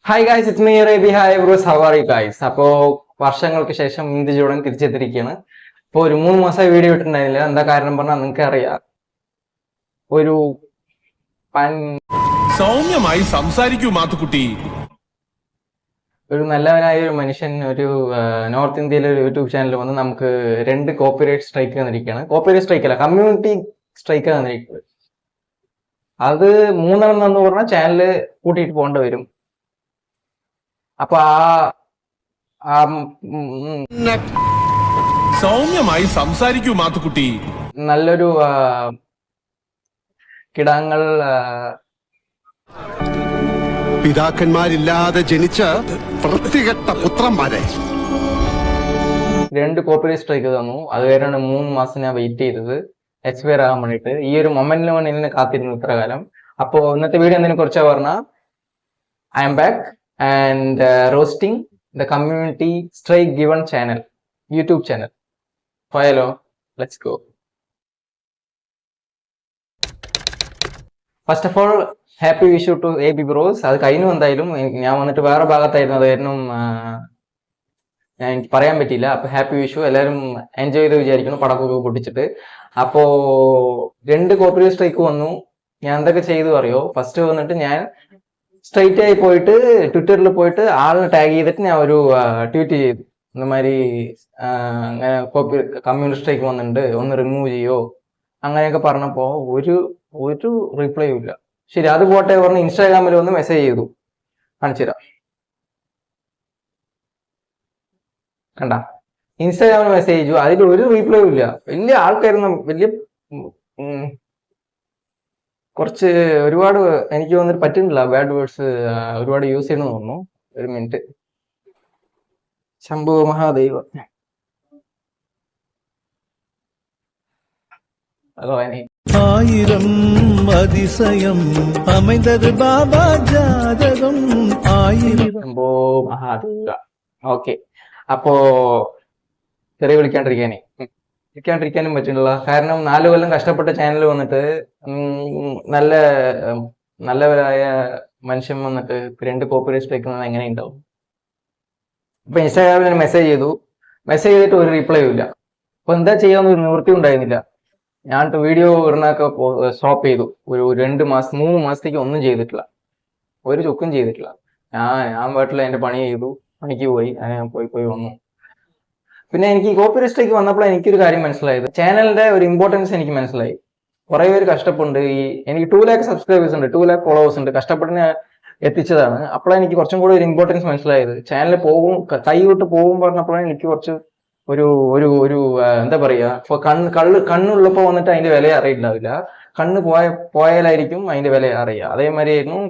Hi guys, it's me റേബി. Hi bros, how are you guys? അപ്പോൾ വർഷങ്ങൾക്ക് ശേഷം ഇന്ത്യ ജോടൻ തിരിച്ചെത്തിയിരിക്കുകയാണ്. ഇപ്പോൾ ഒരു 3 മാസമായി വീഡിയോ ഇട്ടിട്ടുണ്ടായില്ല. എന്താ കാരണം പറഞ്ഞാൽ നിങ്ങൾക്ക് അറിയാം, ഒരു സൗമ്യമായി സംസാരിക്കൂ മാത്തുക്കുട്ടി. ഒരു നല്ലവനായ ഒരു മനുഷ്യൻ ഒരു നോർത്ത് ഇന്ത്യയിലെ ഒരു യൂട്യൂബ് ചാനൽ വന്ന് നമുക്ക് 2 കോപ്പിറൈറ്റ് സ്ട്രൈക്ക് തന്നിരിക്കുകയാണ്. കോപ്പിറൈറ്റ് സ്ട്രൈക്ക് അല്ല, കമ്മ്യൂണിറ്റി സ്ട്രൈക്ക് തന്നിരിക്കുന്നത്. അത് 3 എന്ന് പറഞ്ഞാൽ ചാനല് കൂട്ടിയിട്ട് പോകേണ്ടി വരും. അപ്പൊ സൗമ്യമായി സംസാരിക്കൂ മാത്തുക്കുട്ടി. നല്ലൊരു കിടാങ്ങൾ പിതാക്കന്മാരില്ലാതെ ജനിച്ച വൃത്തികെട്ട പുത്രന്മാരെ 2 കോപ്പിറൈറ്റ് സ്ട്രൈക്ക് തന്നു. അത് കാരണം 3 മാസം ഞാൻ വെയിറ്റ് ചെയ്തത് എക്സ്പയർ ആകാൻ വേണ്ടിയിട്ട്. ഈ ഒരു മൊമെന്റിന് വേണ്ടി എന്നെ കാത്തിരുന്നു ഇത്ര കാലം. അപ്പോ ഇന്നത്തെ വീഡിയോ എന്തിനെ കുറിച്ചാ പറഞ്ഞാൽ, I am back and roasting the community strike given channel, YouTube channel. പോയാലോ? Let's go. First of all, happy Vishu to a B bros. അത് കഴിഞ്ഞു. എന്തായാലും ഞാൻ വന്നിട്ട് വേറെ ഭാഗത്തായിരുന്നു, അത് കാരണം എനിക്ക് പറയാൻ പറ്റിയില്ല. അപ്പൊ ഹാപ്പി വിഷു, എല്ലാവരും എൻജോയ് ചെയ്ത് വിചാരിക്കണം പടക്കൊക്കെ പൊട്ടിച്ചിട്ട്. അപ്പോ 2 കോപ്പിറൈറ്റ് സ്ട്രൈക്ക് വന്നു. ഞാൻ എന്തൊക്കെ ചെയ്തു അറിയോ? ഫസ്റ്റ് വന്നിട്ട് ഞാൻ സ്ട്രൈറ്റ് ആയി പോയിട്ട് ട്വിറ്ററിൽ പോയിട്ട് ആളിനെ ടാഗ് ചെയ്തിട്ട് ഞാൻ ഒരു ട്വീറ്റ് ചെയ്തു. ഇന്നമാതിരി കമ്മ്യൂണിസ്റ്റ് സ്ട്രൈക്ക് വന്നിട്ടുണ്ട്, ഒന്ന് റിമൂവ് ചെയ്യോ അങ്ങനെയൊക്കെ പറഞ്ഞപ്പോ ഒരു റിപ്ലൈയും ഇല്ല. ശരി, അത് പോട്ടെ പറഞ്ഞ് ഇൻസ്റ്റാഗ്രാമിൽ വന്ന് മെസ്സേജ് ചെയ്തു. കാണിച്ചുതരാം, കണ്ട? ഇൻസ്റ്റാഗ്രാമിൽ മെസ്സേജ് ചെയ്തു, അതിൽ ഒരു റീപ്ലൈയും ഇല്ല. വലിയ ആൾക്കാരുന്ന വലിയ കുറച്ച് ഒരുപാട് എനിക്ക് വന്നിട്ട് പറ്റുന്നില്ല. ബാഡ് വേർഡ്സ് ഒരുപാട് യൂസ് ചെയ്യണമെന്ന് തോന്നുന്നു. ഒരു മിനിറ്റ്. ശംഭു മഹാദേവ. ഹലോ, ആയിരം അതിശയം അമൈന്ദർ ബാബ ജാതകം ആയിരം. ശംഭു മഹാദേവ. ഓക്കെ, അപ്പോ ചെറിയ വിളിക്കാണ്ടിരിക്കാനും പറ്റുന്നില്ല. കാരണം 4 കൊല്ലം കഷ്ടപ്പെട്ട ചാനൽ വന്നിട്ട് നല്ലവരായ മനുഷ്യൻ വന്നിട്ട് 2 കോപ്പിറൈറ്റ് സ്ട്രൈക്ക് എങ്ങനെ ഉണ്ടാവും? അപ്പൊ ഇൻസ്റ്റാഗ്രാമിൽ മെസ്സേജ് ചെയ്തിട്ട് ഒരു റിപ്ലൈയും ഇല്ല. അപ്പൊ എന്താ ചെയ്യാന്ന് നിവൃത്തി ഉണ്ടായിരുന്നില്ല. ഞാൻ വീഡിയോ ഇടുന്നൊക്കെ സ്റ്റോപ്പ് ചെയ്തു. ഒരു 2 മാസം 3 മാസത്തേക്ക് ഒന്നും ചെയ്തിട്ടില്ല, ഒരു ചുക്കും ചെയ്തിട്ടില്ല. ഞാൻ വീട്ടിൽ എന്റെ പണി ചെയ്തു, പണിക്ക് പോയി, ഞാൻ പോയി വന്നു. പിന്നെ എനിക്ക് കോപ്പിറൈറ്റ് സ്ട്രൈക്ക് വന്നപ്പോൾ എനിക്കൊരു കാര്യം മനസ്സിലായത്, ചാനലിന്റെ ഒരു ഇമ്പോർട്ടൻസ് എനിക്ക് മനസ്സിലായി. കുറെ പേര് കഷ്ടപ്പെട്ടുണ്ട്. എനിക്ക് 2 lakh സബ്സ്ക്രൈബേഴ്സ് ഉണ്ട്, 2 lakh ഫോളോവേഴ്സ് ഉണ്ട്. കഷ്ടപ്പെട്ട് എത്തിച്ചതാണ്. അപ്പോഴാണ് എനിക്ക് കുറച്ചും കൂടി ഒരു ഇമ്പോർട്ടൻസ് മനസ്സിലായത്. ചാനൽ കൈ വിട്ട് പോകും പറഞ്ഞപ്പോഴാണ് എനിക്ക് കുറച്ച് ഒരു ഒരു എന്താ പറയാ, കണ്ണുള്ളപ്പോ വന്നിട്ട് അതിന്റെ വില അറിയില്ലാവില്ല. കണ്ണ് പോയാലായിരിക്കും അതിന്റെ വില അറിയുക. അതേമാതിരിയായിരുന്നു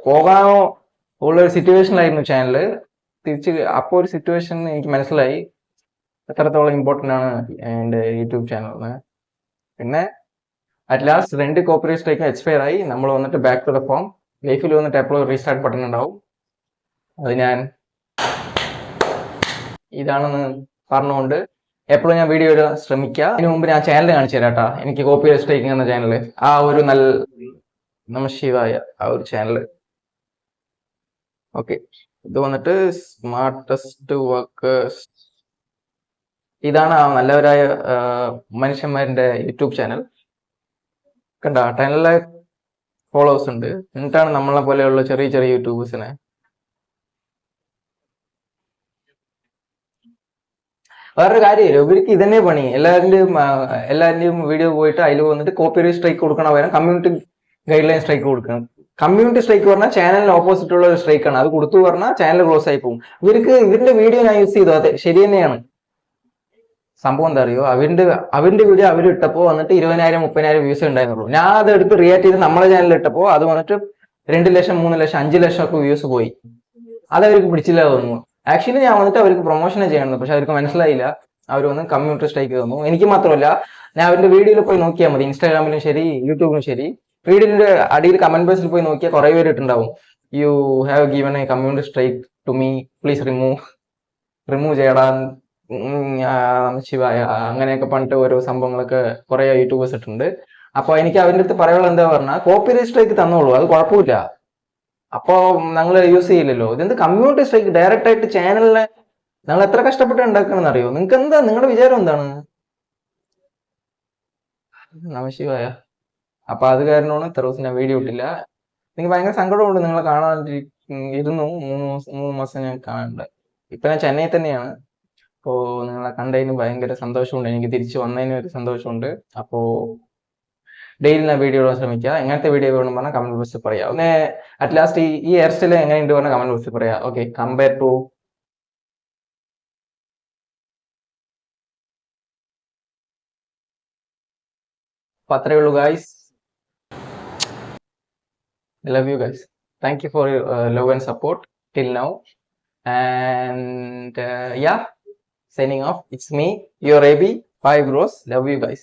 പോകാനോ ഉള്ള ഒരു സിറ്റുവേഷനിലായിരുന്നു ചാനല്. തിരിച്ച് അപ്പോൾ ഒരു സിറ്റുവേഷൻ എനിക്ക് മനസ്സിലായി എത്രത്തോളം ഇമ്പോർട്ടൻ്റ് ആണ് എൻ്റെ യൂട്യൂബ് ചാനലിന്. പിന്നെ at last 2 copyright strike expire ആയി. നമ്മൾ വന്നിട്ട് ബാക്ക് ടു ദ ഫോം. ലൈഫിൽ വന്നിട്ട് എപ്പോഴും റീസ്റ്റാർട്ട് ബട്ടൺ ഉണ്ടാവും. അത് ഞാൻ ഇതാണെന്ന് പറഞ്ഞുകൊണ്ട് എപ്പോഴും ഞാൻ വീഡിയോ ഇടാൻ ശ്രമിക്കുക. അതിന് മുമ്പ് ഞാൻ ചാനൽ കാണിച്ചു തരാം കേട്ടോ. എനിക്ക് കോപ്പിറൈറ്റ് സ്ട്രൈക്കിംഗ് എന്ന ചാനല്, ആ ഒരു നമശിവായ ആ ഒരു ചാനല്. ഓക്കെ, ഇത് വന്നിട്ട് സ്മാർട്ടസ്റ്റ് വർക്കേഴ്സ്. ഇതാണ് ആ നല്ലവരായ മനുഷ്യന്മാരുടെ യൂട്യൂബ് ചാനൽ. കണ്ട, 10 lakh ഫോളോവേഴ്സ് ഉണ്ട്. എന്നിട്ടാണ് നമ്മളെ പോലെയുള്ള ചെറിയ ചെറിയ യൂട്യൂബേഴ്സിനെ വേറൊരു കാര്യമില്ല. ഇവർക്ക് ഇതന്നെ പണി. എല്ലാവരുടെയും വീഡിയോ പോയിട്ട് അതിൽ വന്നിട്ട് കോപ്പിറൈറ്റ് സ്ട്രൈക്ക് കൊടുക്കണ പകരം കമ്മ്യൂണിറ്റി ഗൈഡ് ലൈൻ സ്ട്രൈക്ക് കൊടുക്കണം. കമ്മ്യൂണിറ്റി സ്ട്രൈക്ക് പറഞ്ഞാൽ ചാനലിന് ഓപ്പോസിറ്റ് ഉള്ള ഒരു സ്ട്രൈക്കാണ്. അത് കൊടുത്തു പറഞ്ഞാൽ ചാനൽ ക്ലോസ് ആയി പോകും. ഇവരുടെ വീഡിയോ ഞാൻ യൂസ് ചെയ്തു, അതെ ശരി തന്നെയാണ്. സംഭവം എന്താ അറിയോ, അവരുടെ വീഡിയോ അവരിട്ടപ്പോ വന്നിട്ട് 20,000 30,000 വ്യൂസ് ഉണ്ടായിരുന്നുള്ളൂ. ഞാൻ അത് എടുത്ത് റിയാക്ട് ചെയ്ത് നമ്മളെ ചാനലിൽ ഇട്ടപ്പോ അത് വന്നിട്ട് 2 ലക്ഷം 3 ലക്ഷം 5 ലക്ഷം ഒക്കെ വ്യൂസ് പോയി. അതവർക്ക് പിടിച്ചില്ല തോന്നുന്നു. ആക്ച്വലി ഞാൻ വന്നിട്ട് അവർക്ക് പ്രൊമോഷനെ ചെയ്യണം, പക്ഷെ അവർക്ക് മനസ്സിലായില്ല. അവർ വന്ന് കമ്മ്യൂണിറ്റി സ്ട്രൈക്ക് തന്നു. എനിക്ക് മാത്രമല്ല, ഞാൻ അവരുടെ വീഡിയോയിൽ പോയി നോക്കിയാൽ മതി, ഇൻസ്റ്റാഗ്രാമിലും ശരി യൂട്യൂബിലും ശരി. വീഡിയോയുടെ അടിയിൽ കമന്റ് ബോക്സിൽ പോയി നോക്കിയാൽ കുറെ പേര് ഇട്ടുണ്ടാവും, you have given a community strike to me, please remove ചെയ്യടാൻ ശിവായ അങ്ങനെയൊക്കെ പറഞ്ഞിട്ട് ഓരോ സംഭവങ്ങളൊക്കെ കുറെ യൂട്യൂബേഴ്സ് ഇട്ടുണ്ട്. അപ്പൊ എനിക്ക് അവരുടെ അടുത്ത് പറയാനുള്ള എന്താ പറഞ്ഞാൽ, കോപ്പിറൈറ്റ് സ്ട്രൈക്ക് തന്നോളൂ, അത് കുഴപ്പമില്ല. അപ്പോ ഞങ്ങൾ യൂസ് ചെയ്യില്ലല്ലോ. ഇതെന്ത് കമ്മ്യൂണിറ്റി സ്ട്രൈക്ക് ഡയറക്റ്റ് ആയിട്ട് ചാനലിനെ ഞങ്ങൾ എത്ര കഷ്ടപ്പെട്ട് ഉണ്ടാക്കണമെന്ന് അറിയോ? നിങ്ങൾക്ക് എന്താ നിങ്ങളുടെ വിചാരം എന്താണ്? നമശിവായ. അപ്പൊ അത് കാരണമാണ് ഇത്ര ദിവസം ഞാൻ വീഡിയോ ഇട്ടില്ല. എനിക്ക് ഭയങ്കര സങ്കടമുണ്ട് നിങ്ങളെ കാണാൻ ഇരുന്നു. 3 മാസം ഞാൻ കാണണ്ട. ഇപ്പൊ ഞാൻ ചെന്നൈ തന്നെയാണ്. അപ്പോ നിങ്ങളെ കണ്ടതിന് ഭയങ്കര സന്തോഷമുണ്ട്. എനിക്ക് തിരിച്ചു വന്നതിന് ഒരു സന്തോഷമുണ്ട്. അപ്പോ ഡെയിലി ഞാൻ വീഡിയോ ഇടാൻ ശ്രമിക്കുക. എങ്ങനത്തെ വീഡിയോ വേണം പറഞ്ഞാൽ കമന്റ് ബോക്സിൽ പറയാം. ഒന്ന് അറ്റ് ലാസ്റ്റ് ഈ ഹെയർ സ്റ്റൈൽ എങ്ങനെയുണ്ട് പറഞ്ഞാൽ കമന്റ് ബോക്സിൽ പറയാം. ഓക്കെ, കമ്പയർ ടു അപ്പൊ അത്രേ ഉള്ളൂ guys. I love you guys. Thank you for your love and support till now. And yeah, signing off. It's me, your AB. Bye bros. Love you guys.